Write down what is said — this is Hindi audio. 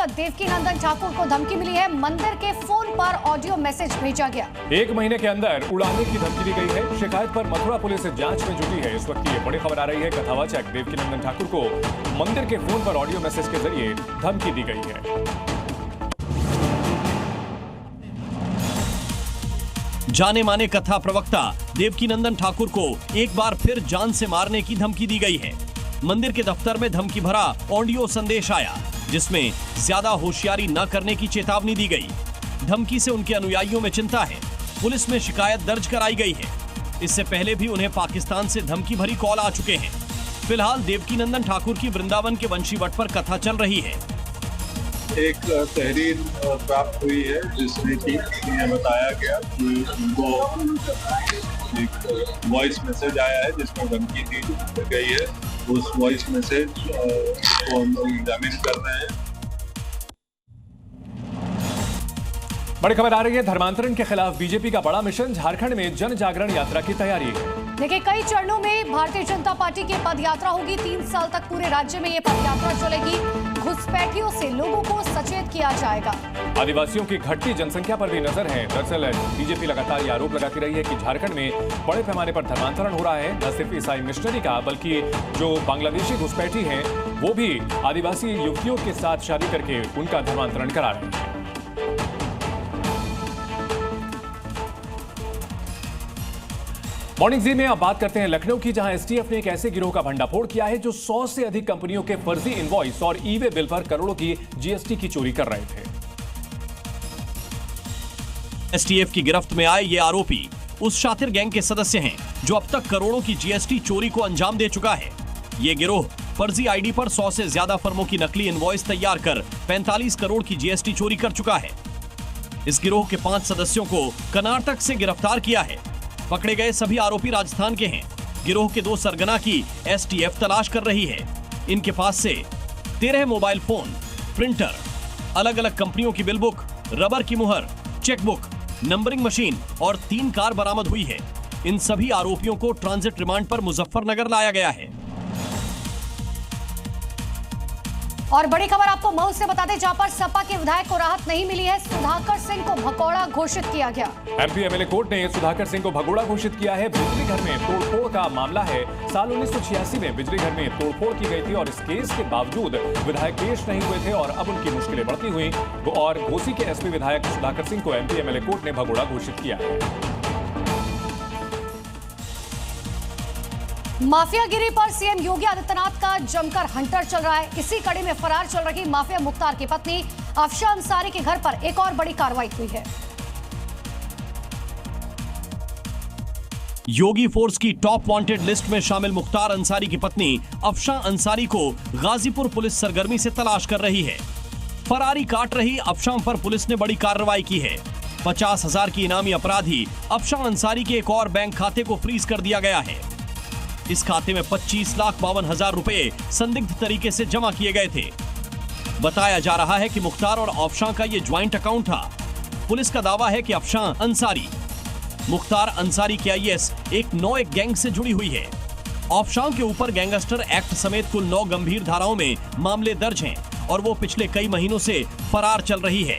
सांसद देवकीनंदन ठाकुर को धमकी मिली है। मंदिर के फोन पर ऑडियो मैसेज भेजा गया। 1 महीने के अंदर उड़ाने की धमकी दी गई है। शिकायत पर मथुरा पुलिस जांच में जुटी है। इस वक्त की ये बड़ी खबर आ रही है। कथावाचक देवकीनंदन ठाकुर को मंदिर के फोन पर ऑडियो मैसेज के जरिए धमकी दी गई है। जाने माने कथा प्रवक्ता देवकीनंदन ठाकुर को एक बार फिर जान से मारने की धमकी दी गई है। मंदिर के दफ्तर में धमकी भरा ऑडियो संदेश आया, जिसमें ज्यादा होशियारी न करने की चेतावनी दी गई। धमकी से उनके अनुयायियों में चिंता है। पुलिस में शिकायत दर्ज कराई गई है। इससे पहले भी उन्हें पाकिस्तान से धमकी भरी कॉल आ चुके हैं। फिलहाल देवकीनंदन ठाकुर की वृंदावन के वंशीवट पर कथा चल रही है। एक तहरीर प्राप्त हुई है जिसमें कि इन्हें बताया गया कि उनको एक वॉइस मैसेज आया है जिसमें धमकी दी गई है। उस वॉइस मैसेज को हम लोग एग्जामिन कर रहे हैं। बड़ी खबर आ रही है। धर्मांतरण के खिलाफ बीजेपी का बड़ा मिशन। झारखंड में जन जागरण यात्रा की तैयारी है। देखिए, कई चरणों में भारतीय जनता पार्टी की पद यात्रा होगी। 3 साल तक पूरे राज्य में ये पद यात्रा चलेगी। घुसपैठियों से लोगों को सचेत किया जाएगा। आदिवासियों की घटती जनसंख्या पर भी नजर है। दरअसल बीजेपी लगातार ये आरोप लगाती रही है कि झारखंड में बड़े पैमाने पर धर्मांतरण हो रहा है। न सिर्फ ईसाई मिशनरी का, बल्कि जो बांग्लादेशी घुसपैठी हैं वो भी आदिवासी युवतियों के साथ शादी करके उनका धर्मांतरण करा रहे हैं। मॉर्निंग जी में अब बात करते हैं लखनऊ की, जहां एसटीएफ ने एक ऐसे गिरोह का भंडाफोड़ किया है जो 100 से अधिक कंपनियों के फर्जी इनवॉइस और ई-वे बिल पर करोड़ों की जीएसटी की चोरी कर रहे थे। एसटीएफ की गिरफ्त में आए ये आरोपी उस शातिर गैंग के सदस्य हैं जो अब तक करोड़ों की जीएसटी चोरी को अंजाम दे चुका है। ये गिरोह फर्जी आईडी पर 100 से ज्यादा फर्मों की नकली इनवॉइस तैयार कर 45 करोड़ की जीएसटी चोरी कर चुका है। इस गिरोह के 5 सदस्यों को कर्नाटक से गिरफ्तार किया है। पकड़े गए सभी आरोपी राजस्थान के हैं। गिरोह के 2 सरगना की एसटीएफ तलाश कर रही है। इनके पास से 13 मोबाइल फोन, प्रिंटर, अलग अलग कंपनियों की बिल बुक, रबर की मुहर, चेकबुक, नंबरिंग मशीन और 3 कार बरामद हुई है। इन सभी आरोपियों को ट्रांजिट रिमांड पर मुजफ्फरनगर लाया गया है। और बड़ी खबर आपको मऊ से बता दें, जहां पर सपा के विधायक को राहत नहीं मिली है। सुधाकर सिंह को भगोड़ा घोषित किया गया। एमपी एमएलए कोर्ट ने सुधाकर सिंह को भगोड़ा घोषित किया है। बिजली घर में तोड़फोड़ का मामला है। साल 1986 में बिजली घर में तोड़फोड़ की गई थी और इस केस के बावजूद विधायक पेश नहीं हुए थे और अब उनकी मुश्किलें बढ़ती हुई और घोसी के एसपी विधायक सुधाकर सिंह को एमपी एमएलए कोर्ट ने भगोड़ा घोषित किया है। माफियागिरी पर सीएम योगी आदित्यनाथ का जमकर हंटर चल रहा है। इसी कड़ी में फरार चल रही माफिया मुख्तार की पत्नी अफशा अंसारी के घर पर एक और बड़ी कार्रवाई हुई है। योगी फोर्स की टॉप वांटेड लिस्ट में शामिल मुख्तार अंसारी की पत्नी अफशा अंसारी को गाजीपुर पुलिस सरगर्मी से तलाश कर रही है। फरारी काट रही अफशा पर पुलिस ने बड़ी कार्रवाई की है। 50,000 की इनामी अपराधी अफशा अंसारी के एक और बैंक खाते को फ्रीज कर दिया गया है। इस खाते में 25,52,000 रुपए संदिग्ध तरीके से जमा किए गए थे। बताया जा रहा है कि मुख्तार और अफशा का यह ज्वाइंट अकाउंट था। पुलिस का दावा है कि अफशा अंसारी मुख्तार अंसारी के आईएस एक गैंग से जुड़ी हुई है। अफशा के ऊपर गैंगस्टर एक्ट समेत कुल 9 गंभीर धाराओं में मामले दर्ज हैं और वो पिछले कई महीनों से फरार चल रही है।